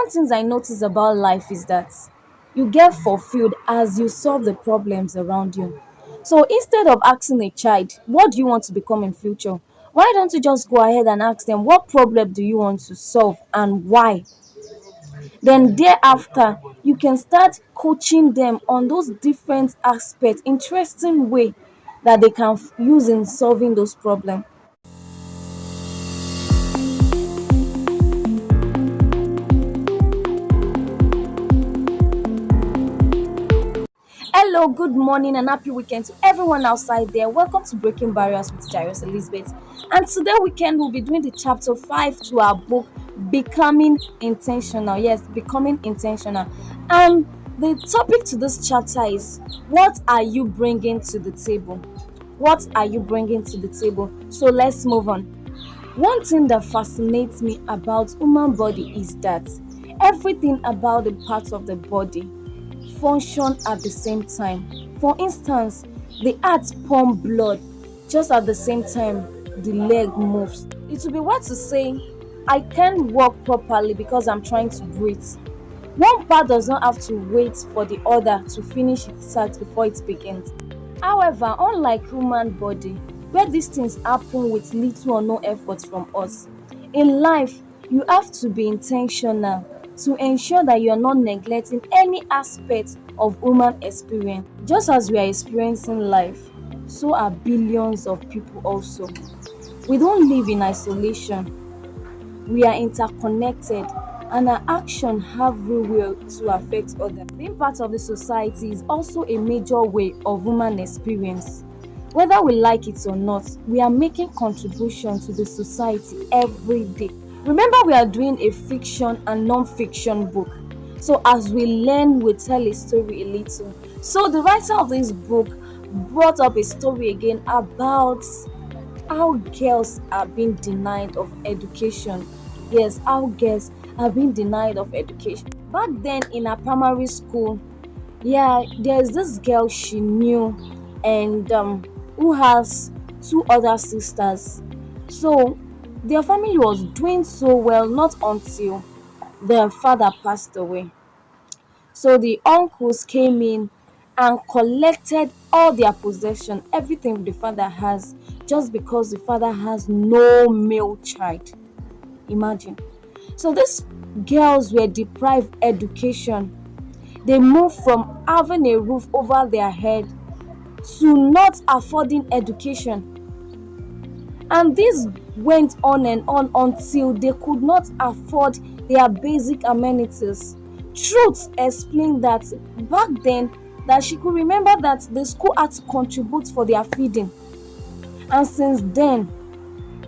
one thing I notice about life is that you get fulfilled as you solve the problems around you. So instead of asking a child, what do you want to become in future? Why don't you just go ahead and ask them what problem do you want to solve and why? Then thereafter, you can start coaching them on those different aspects, interesting way that they can use in solving those problems. Hello, good morning, and happy weekend to everyone outside there. Welcome to Breaking Barriers with Jairus Elizabeth. And today weekend we'll be doing the chapter 5 to our book Becoming Intentional. Yes, Becoming Intentional. And the topic to this chapter is, what are you bringing to the table? What are you bringing to the table? So let's move on. One thing that fascinates me about human body is that everything about the parts of the body function at the same time. For instance, the heart pump blood just at the same time the leg moves. It would be weird to say I can't walk properly because I'm trying to breathe. One part does not have to wait for the other to finish its task before it begins. However, unlike human body, where these things happen with little or no effort from us, in life you have to be intentional to ensure that you are not neglecting any aspect of human experience. Just as we are experiencing life, so are billions of people also. We don't live in isolation. We are interconnected, and our action have real will to affect others. Being part of the society is also a major way of human experience. Whether we like it or not, we are making contribution to the society every day. Remember, we are doing a fiction and non-fiction book. So as we learn, we tell a story a little. So the writer of this book brought up a story again about how girls are being denied of education. Yes, how girls are being denied of education. Back then in a primary school, yeah, there's this girl she knew, and who has two other sisters. So their family was doing so well, not until their father passed away. So the uncles came in and collected all their possession, everything the father has, just because the father has no male child. Imagine. So these girls were deprived education. They moved from having a roof over their head to not affording education. And this went on and on until they could not afford their basic amenities. Truth explained that back then, that she could remember that the school had to contribute for their feeding. And since then,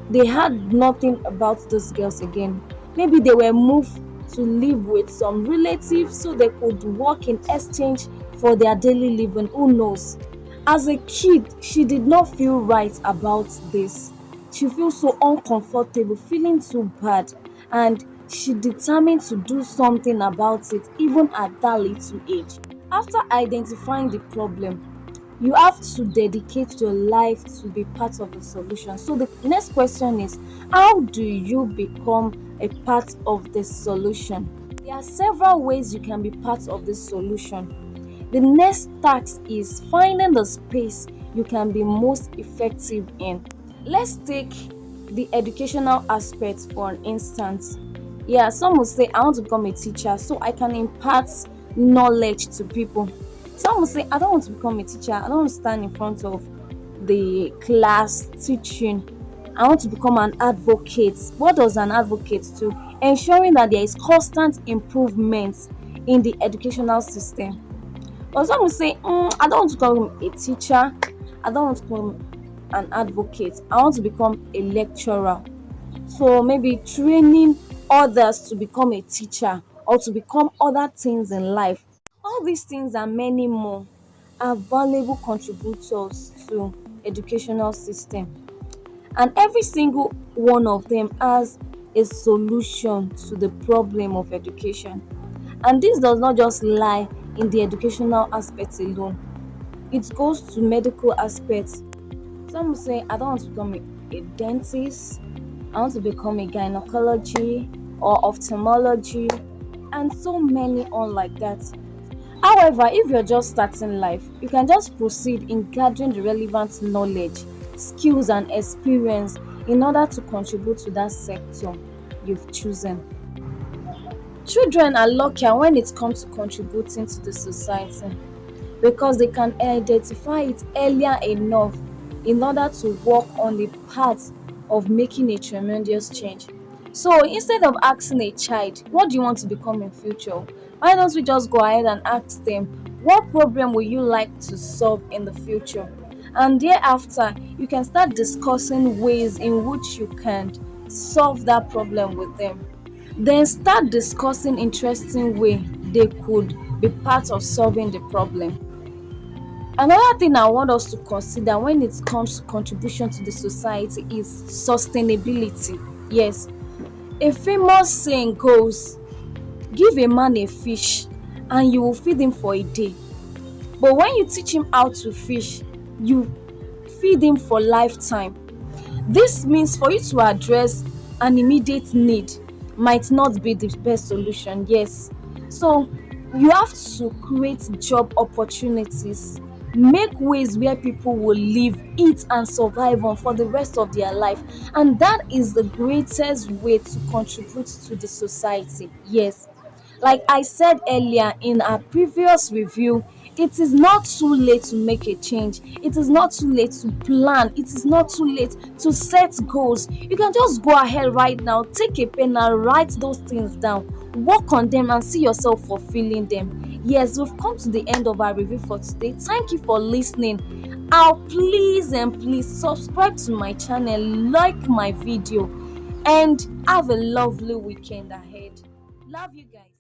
they had nothing about those girls again. Maybe they were moved to live with some relatives so they could work in exchange for their daily living. Who knows? As a kid, she did not feel right about this. She feels so uncomfortable, feeling so bad, and she determined to do something about it even at that little age. After identifying the problem, you have to dedicate your life to be part of the solution. So the next question is, how do you become a part of the solution? There are several ways you can be part of the solution. The next task is finding the space you can be most effective in. Let's take the educational aspect for an instance. Yeah, some will say, I want to become a teacher so I can impart knowledge to people. Some will say, I don't want to become a teacher. I don't want to stand in front of the class teaching. I want to become an advocate. What does an advocate do? Ensuring that there is constant improvement in the educational system. But some will say, I don't want to become a teacher. I don't want to become an advocate. I want to become a lecturer. So maybe training others to become a teacher or to become other things in life. All these things and many more are valuable contributors to educational system. And every single one of them has a solution to the problem of education. And this does not just lie in the educational aspects alone. It goes to medical aspects. Some will say, I don't want to become a dentist. I want to become a gynecology or ophthalmology. and so many on like that. However, if you're just starting life, you can just proceed in gathering the relevant knowledge, skills, and experience in order to contribute to that sector you've chosen. Children are luckier when it comes to contributing to the society because they can identify it earlier enough in order to work on the path of making a tremendous change. So instead of asking a child, what do you want to become in future? Why don't we just go ahead and ask them, what problem would you like to solve in the future? And thereafter, you can start discussing ways in which you can solve that problem with them. Then start discussing interesting way they could be part of solving the problem. Another thing I want us to consider when it comes to contribution to the society is sustainability. Yes, a famous saying goes, give a man a fish and you will feed him for a day. But when you teach him how to fish, you feed him for lifetime. This means for you to address an immediate need might not be the best solution, yes. So you have to create job opportunities, make ways where people will live, eat, and survive on for the rest of their life. And that is the greatest way to contribute to the society, yes. Like I said earlier in our previous review, it is not too late to make a change. It is not too late to plan. It is not too late to set goals. You can just go ahead right now, take a pen and write those things down. Work on them and see yourself fulfilling them. Yes, we've come to the end of our review for today. Thank you for listening. Please and please subscribe to my channel, like my video, and have a lovely weekend ahead. Love you guys.